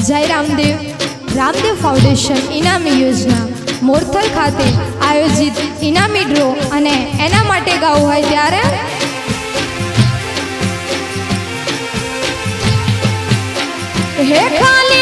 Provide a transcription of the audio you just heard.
જય રામદેવ ફાઉન્ડેશન ઇનામી યોજના મોરથલ ખાતે આયોજિત ઇનામી ડ્રો અને એના માટે ગાવું હોય ત્યારે હે ખાલી